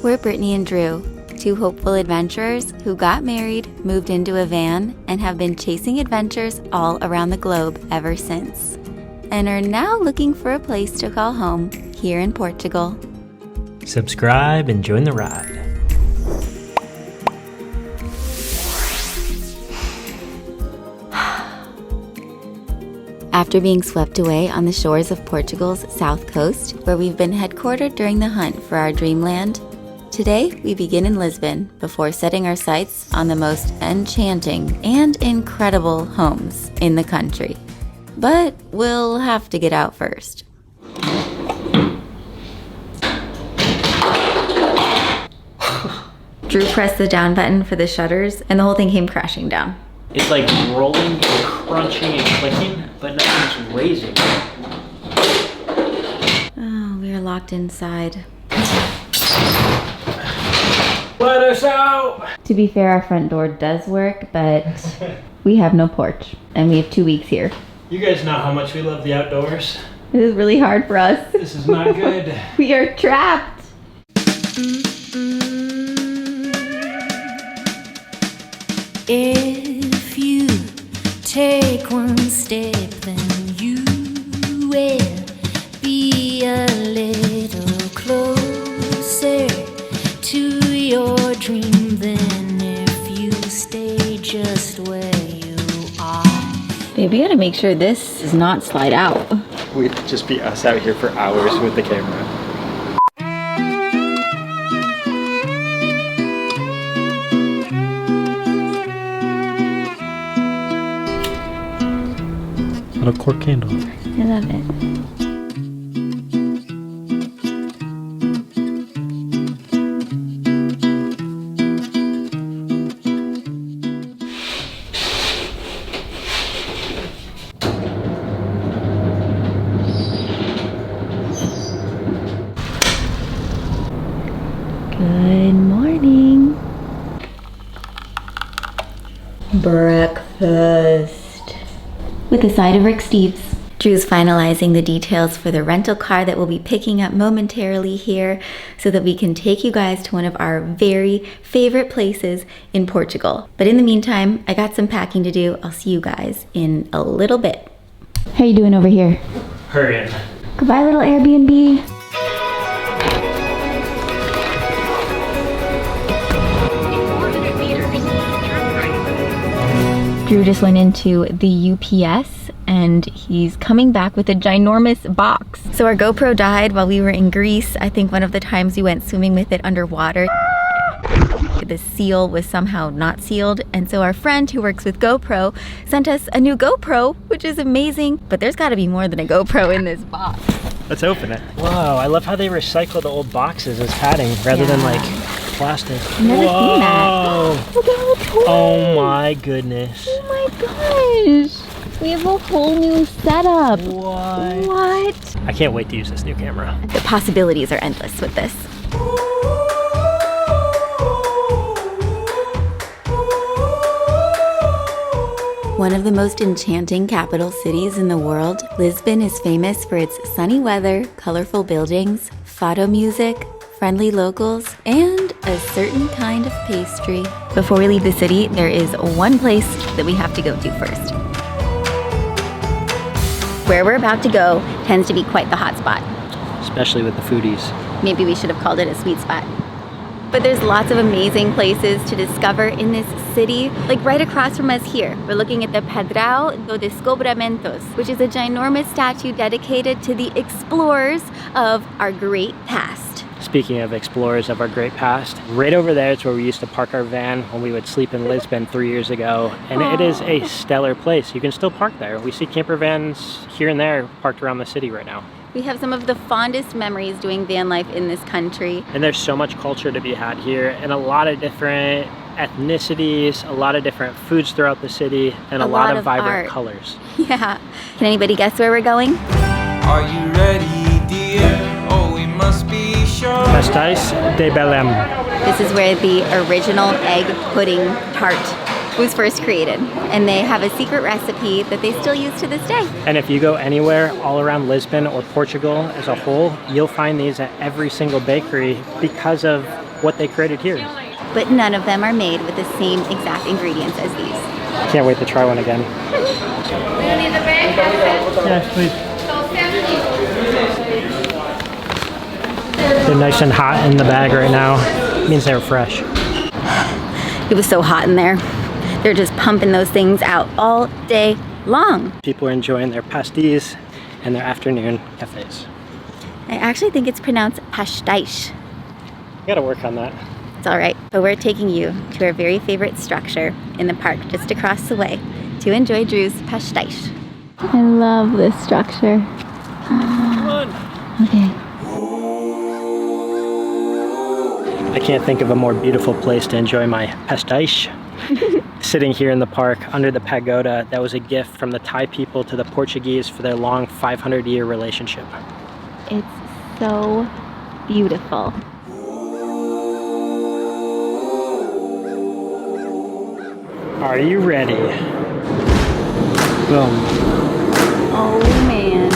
We're Brittany and Drew, two hopeful adventurers who got married, moved into a van, and have been chasing adventures all around the globe ever since, and are now looking for a place to call home here in Portugal. Subscribe and join the ride. After being swept away on the shores of Portugal's south coast, where we've been headquartered during the hunt for our dreamland, today we begin in Lisbon before setting our sights on the most enchanting and incredible homes in the country. But we'll have to get out first. Drew pressed the down button for the shutters and the whole thing came crashing down. It's like rolling, crunching, and clicking, but nothing's raising. Oh, we are locked inside. Let us out! To be fair, our front door does work, but we have no porch, and we have 2 weeks here. You guys know how much we love the outdoors. This is really hard for us. This is not good. We are trapped. If you take one step, then you will be a little closer to your dream than if you stay just where you are. Babe, we gotta make sure this does not slide out. We'd just be us out here for hours with the camera. Little cork candle. I love it. Good morning. Breakfast. With a side of Rick Steves. Drew's finalizing the details for the rental car that we'll be picking up momentarily here so that we can take you guys to one of our very favorite places in Portugal. But in the meantime, I got some packing to do. I'll see you guys in a little bit. How you doing over here? Hurrying. Goodbye, little Airbnb. Drew just went into the UPS and he's coming back with a ginormous box. So our GoPro died while we were in Greece. I think one of the times we went swimming with it underwater. The seal was somehow not sealed, and so our friend who works with GoPro sent us a new GoPro, which is amazing, but there's gotta be more than a GoPro in this box. Let's open it. Whoa, I love how they recycle the old boxes as padding rather than like plastic. I've never seen that. Look at how cool. Oh my goodness. Oh my gosh. We have a whole new setup. What? I can't wait to use this new camera. The possibilities are endless with this. One of the most enchanting capital cities in the world, Lisbon is famous for its sunny weather, colorful buildings, fado music, friendly locals, and a certain kind of pastry. Before we leave the city, there is one place that we have to go to first. Where we're about to go tends to be quite the hot spot. Especially with the foodies. Maybe we should have called it a sweet spot. But there's lots of amazing places to discover in this city. Like right across from us here, we're looking at the Pedral do Descobramentos, which is a ginormous statue dedicated to the explorers of our great past. Speaking of explorers of our great past, right over there is where we used to park our van when we would sleep in Lisbon 3 years ago. And it is a stellar place. You can still park there. We see camper vans here and there parked around the city right now. We have some of the fondest memories doing van life in this country. And there's so much culture to be had here, and a lot of different ethnicities, a lot of different foods throughout the city, and a lot of vibrant colors. Yeah. Can anybody guess where we're going? Are you ready, dear? Oh, we must be sure. Pastéis de Belém. This is where the original egg pudding tart was first created, and they have a secret recipe that they still use to this day. And if you go anywhere all around Lisbon or Portugal as a whole, you'll find these at every single bakery because of what they created here. But none of them are made with the same exact ingredients as these. Can't wait to try one again. Yes, please. They're nice and hot in the bag right now. It means they're fresh. It was so hot in there. They're just pumping those things out all day long. People are enjoying their pasties and their afternoon cafes. I actually think it's pronounced pastéis. Gotta work on that. It's all right, but we're taking you to our very favorite structure in the park just across the way to enjoy Drew's pastéis. I love this structure. Come on. Okay. I can't think of a more beautiful place to enjoy my pastéis. Sitting here in the park under the pagoda that was a gift from the Thai people to the Portuguese for their long 500-year relationship. It's so beautiful. Are you ready? Boom. Oh man.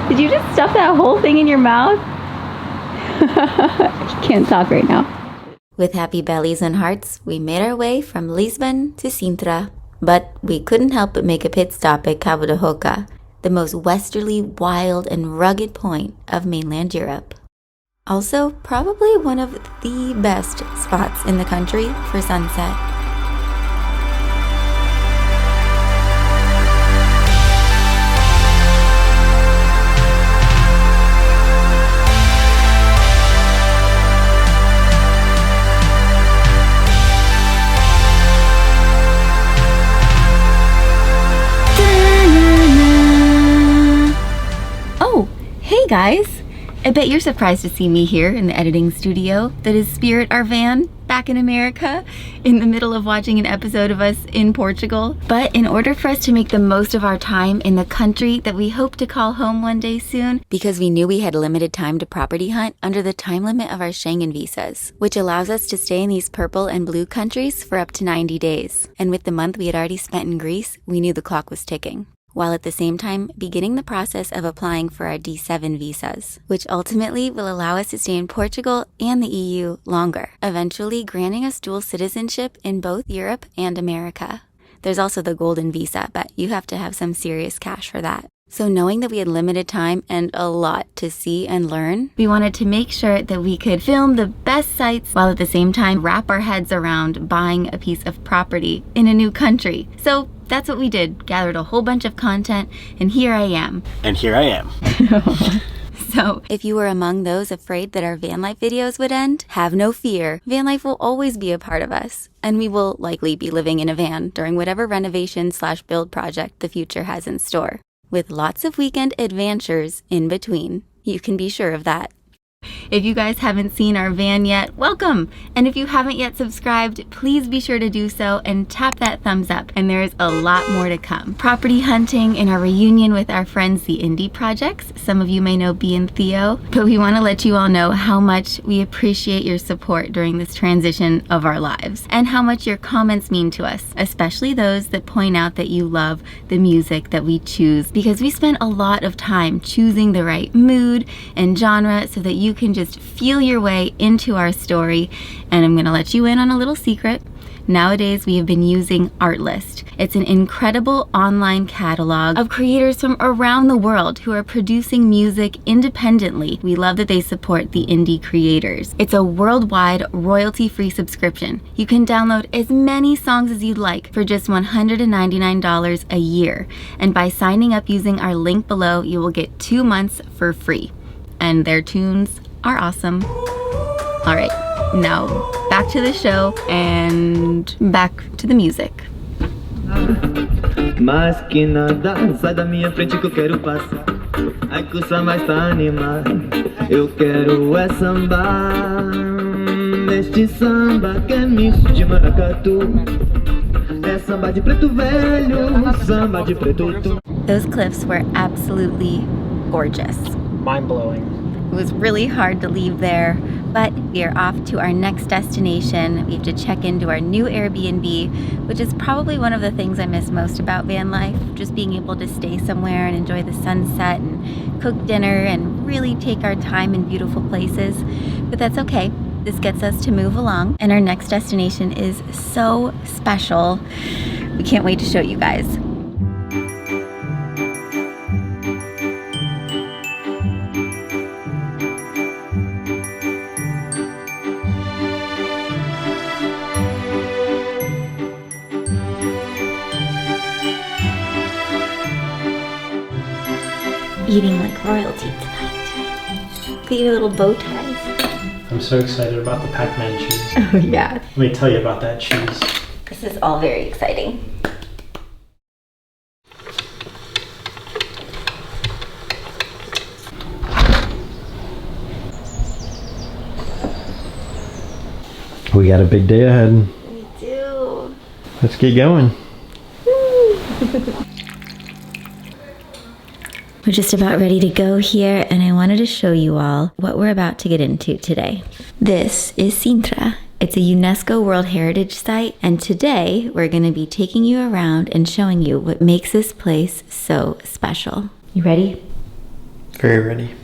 Did you just stuff that whole thing in your mouth? You can't talk right now. With happy bellies and hearts, we made our way from Lisbon to Sintra. But we couldn't help but make a pit stop at Cabo da Roca, the most westerly, wild, and rugged point of mainland Europe. Also, probably one of the best spots in the country for sunset. Hey guys! I bet you're surprised to see me here in the editing studio that is Spirit our van back in America in the middle of watching an episode of us in Portugal. But in order for us to make the most of our time in the country that we hope to call home one day soon, because we knew we had limited time to property hunt under the time limit of our Schengen visas, which allows us to stay in these purple and blue countries for up to 90 days. And with the month we had already spent in Greece, we knew the clock was ticking, while at the same time beginning the process of applying for our D7 visas, which ultimately will allow us to stay in Portugal and the EU longer, eventually granting us dual citizenship in both Europe and America. There's also the golden visa, but you have to have some serious cash for that. So knowing that we had limited time and a lot to see and learn, we wanted to make sure that we could film the best sites while at the same time wrap our heads around buying a piece of property in a new country. So that's what we did, gathered a whole bunch of content, and here I am. And here I am. So if you were among those afraid that our van life videos would end, have no fear. Van life will always be a part of us, and we will likely be living in a van during whatever renovation/build project the future has in store, with lots of weekend adventures in between. You can be sure of that. If you guys haven't seen our van yet, welcome! And if you haven't yet subscribed, please be sure to do so and tap that thumbs up. And there is a lot more to come. Property hunting and our reunion with our friends, the Indie Projects. Some of you may know B and Theo, but we want to let you all know how much we appreciate your support during this transition of our lives and how much your comments mean to us, especially those that point out that you love the music that we choose, because we spent a lot of time choosing the right mood and genre so that you can just feel your way into our story. And I'm gonna let you in on a little secret. Nowadays, we have been using Artlist. It's an incredible online catalog of creators from around the world who are producing music independently. We love that they support the indie creators. It's a worldwide royalty-free subscription. You can download as many songs as you'd like for just $199 a year. And by signing up using our link below, you will get 2 months for free. And their tunes are awesome. All right, now back to the show and back to the music. Mas que nada, sai da minha frente que eu quero passar. Ai, custa mais pra animar. Eu quero é sambar. Neste samba que é misto de maracatu. É samba de preto velho, samba de preto. Those cliffs were absolutely gorgeous. Mind-blowing. It was really hard to leave there But we are off to our next destination. We have to check into our new Airbnb, which is probably one of the things I miss most about van life. Just being able to stay somewhere and enjoy the sunset and cook dinner and really take our time in beautiful places. But that's okay. This gets us to move along. And our next destination is so special. We can't wait to show you guys. Eating like royalty tonight. Look at your little bow ties. I'm so excited about the Pac-Man cheese. Oh yeah. Let me tell you about that cheese. This is all very exciting. We got a big day ahead. We do. Let's get going. We're just about ready to go here, and I wanted to show you all what we're about to get into today. This is Sintra. It's a UNESCO World Heritage Site, and today we're going to be taking you around and showing you what makes this place so special. You ready? Very ready.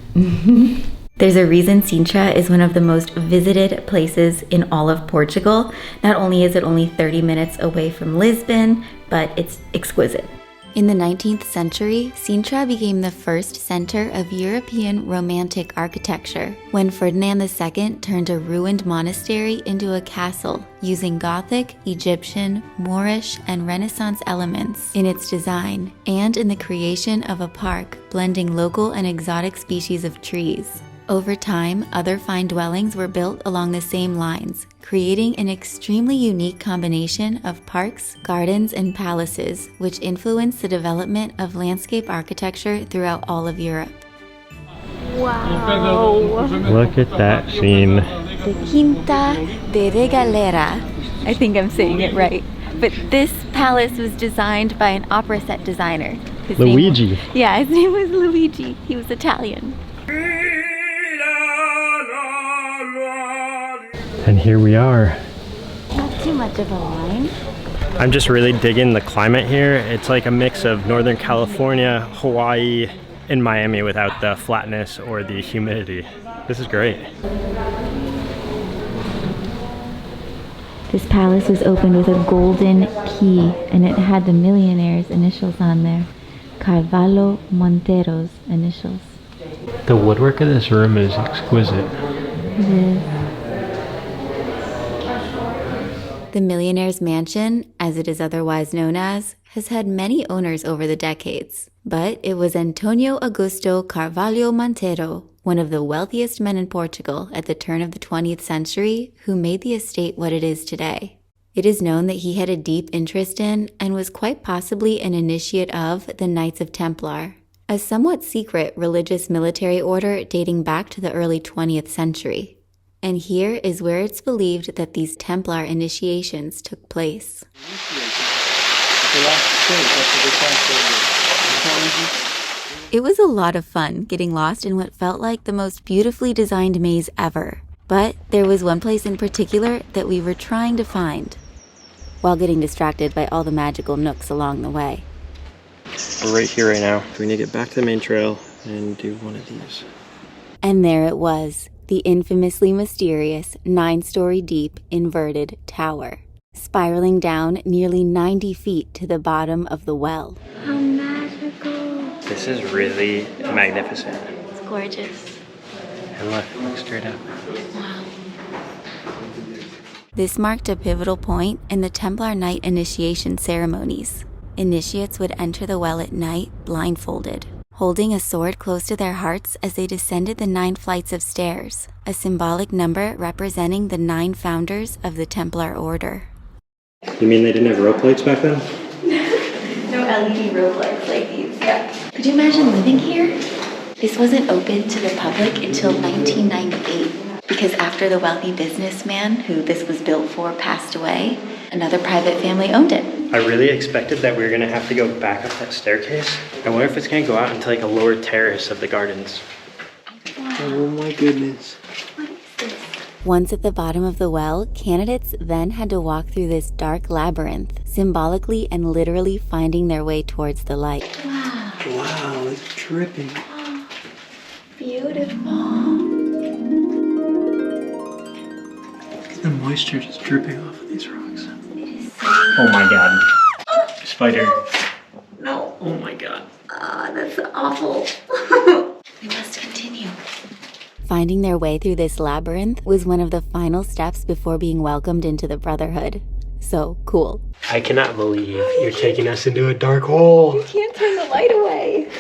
There's a reason Sintra is one of the most visited places in all of Portugal. Not only is it only 30 minutes away from Lisbon, but it's exquisite. In the 19th century, Sintra became the first center of European Romantic architecture when Ferdinand II turned a ruined monastery into a castle using Gothic, Egyptian, Moorish, and Renaissance elements in its design and in the creation of a park blending local and exotic species of trees. Over time, other fine dwellings were built along the same lines, creating an extremely unique combination of parks, gardens, and palaces, which influenced the development of landscape architecture throughout all of Europe. Wow! Look at that scene. The Quinta de Regaleira. I think I'm saying it right. But this palace was designed by an opera set designer. His Luigi. His name was Luigi. He was Italian. And here we are. Not too much of a line. I'm just really digging the climate here. It's like a mix of Northern California, Hawaii, and Miami without the flatness or the humidity. This is great. This palace was opened with a golden key, and it had the millionaire's initials on there. Carvalho Montero's initials. The woodwork of this room is exquisite. It is. The Millionaire's Mansion, as it is otherwise known as, has had many owners over the decades. But it was Antonio Augusto Carvalho Monteiro, one of the wealthiest men in Portugal at the turn of the 20th century, who made the estate what it is today. It is known that he had a deep interest in, and was quite possibly an initiate of, the Knights of Templar, a somewhat secret religious military order dating back to the early 20th century. And here is where it's believed that these Templar initiations took place. It was a lot of fun getting lost in what felt like the most beautifully designed maze ever. But there was one place in particular that we were trying to find, while getting distracted by all the magical nooks along the way. We're right here right now. We need to get back to the main trail and do one of these. And there it was. The infamously mysterious 9-story deep inverted tower, spiraling down nearly 90 feet to the bottom of the well. How magical! This is really magnificent. It's gorgeous. And look straight up. Wow. This marked a pivotal point in the Templar Knight initiation ceremonies. Initiates would enter the well at night blindfolded, holding a sword close to their hearts as they descended the 9 flights of stairs, a symbolic number representing the 9 founders of the Templar Order. You mean they didn't have rope lights back then? No LED rope lights like these, yeah. Could you imagine living here? This wasn't open to the public until 1998, because after the wealthy businessman who this was built for passed away, another private family owned it. I really expected that we were gonna have to go back up that staircase. I wonder if it's gonna go out into like a lower terrace of the gardens. Wow. Oh my goodness. What is this? Once at the bottom of the well, candidates then had to walk through this dark labyrinth, symbolically and literally finding their way towards the light. Wow, it's dripping. Beautiful. The moisture just dripping off of these rocks. Oh my god. Spider. No. Oh my god. That's awful. We must continue. Finding their way through this labyrinth was one of the final steps before being welcomed into the Brotherhood. So cool. I cannot believe you're taking us into a dark hole. You can't turn the light away.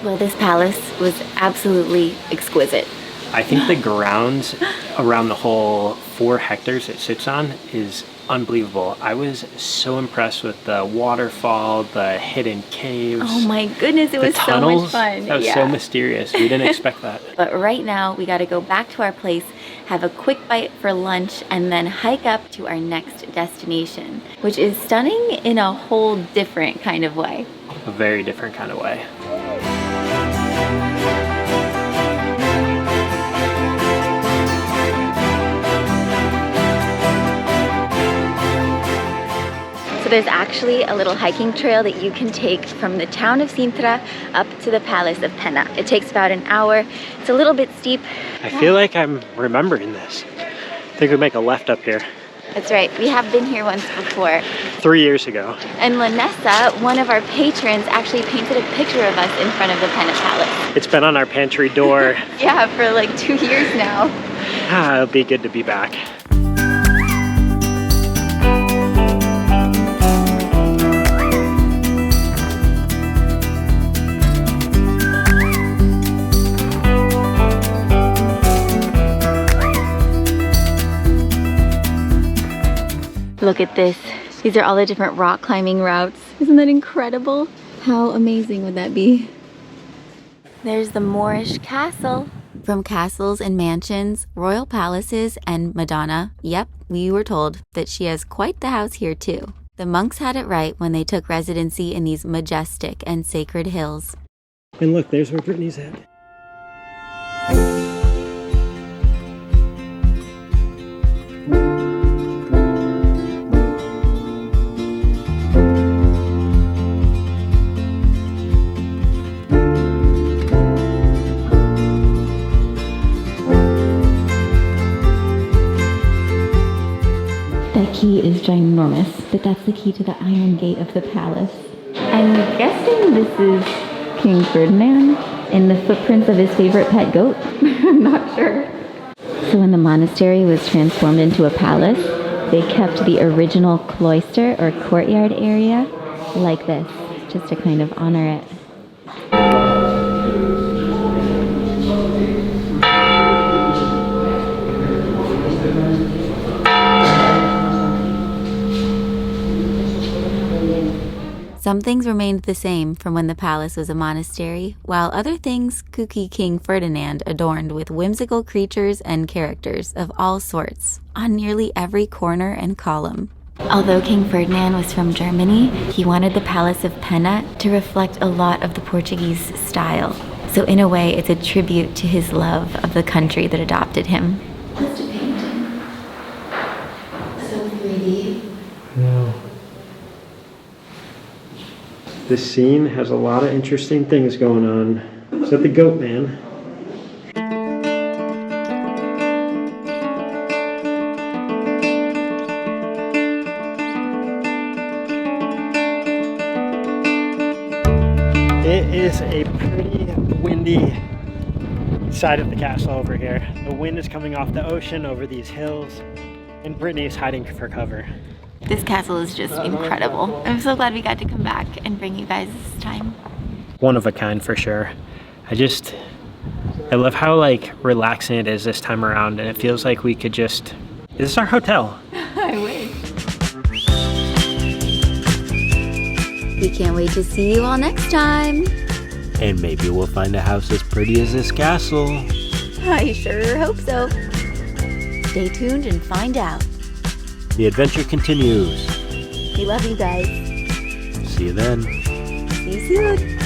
Well, this palace was absolutely exquisite. I think the grounds around the whole 4 hectares it sits on is unbelievable. I was so impressed with the waterfall, the hidden caves. Oh my goodness, it was tunnels. so much fun. That was so mysterious. We didn't expect that. But right now, we got to go back to our place, have a quick bite for lunch, and then hike up to our next destination, which is stunning in a whole different kind of way. A very different kind of way. So there's actually a little hiking trail that you can take from the town of Sintra up to the palace of Pena. It takes about an hour. It's a little bit steep. I feel like I'm remembering this. I think we make a left up here. That's right, we have been here once before. 3 years ago. And Lanessa, one of our patrons, actually painted a picture of us in front of the Pena Palace. It's been on our pantry door. Yeah, for like 2 years now. It'll be good to be back. Look at this. These are all the different rock climbing routes. Isn't that incredible? How amazing would that be? There's the Moorish castle. From castles and mansions, royal palaces, and Madonna, yep, we were told that she has quite the house here too. The monks had it right when they took residency in these majestic and sacred hills. And look, there's where Brittany's at. That key is ginormous, but that's the key to the iron gate of the palace. I'm guessing this is King Ferdinand in the footprints of his favorite pet goat. I'm not sure. So when the monastery was transformed into a palace, they kept the original cloister or courtyard area like this, just to kind of honor it. Some things remained the same from when the palace was a monastery, while other things kooky King Ferdinand adorned with whimsical creatures and characters of all sorts on nearly every corner and column. Although King Ferdinand was from Germany, he wanted the Palace of Pena to reflect a lot of the Portuguese style. So in a way, it's a tribute to his love of the country that adopted him. Just a painting. So 3D. No. This scene has a lot of interesting things going on. Is that the goat man? It is a pretty windy side of the castle over here. The wind is coming off the ocean over these hills, and Brittany is hiding for cover. This castle is just incredible. I'm so glad we got to come back and bring you guys this time. One of a kind for sure. I love how like relaxing it is this time around, and it feels like we could just, this is our hotel. I wish. We can't wait to see you all next time. And maybe we'll find a house as pretty as this castle. I sure hope so. Stay tuned and find out. The adventure continues. We love you guys. See you then. See you soon.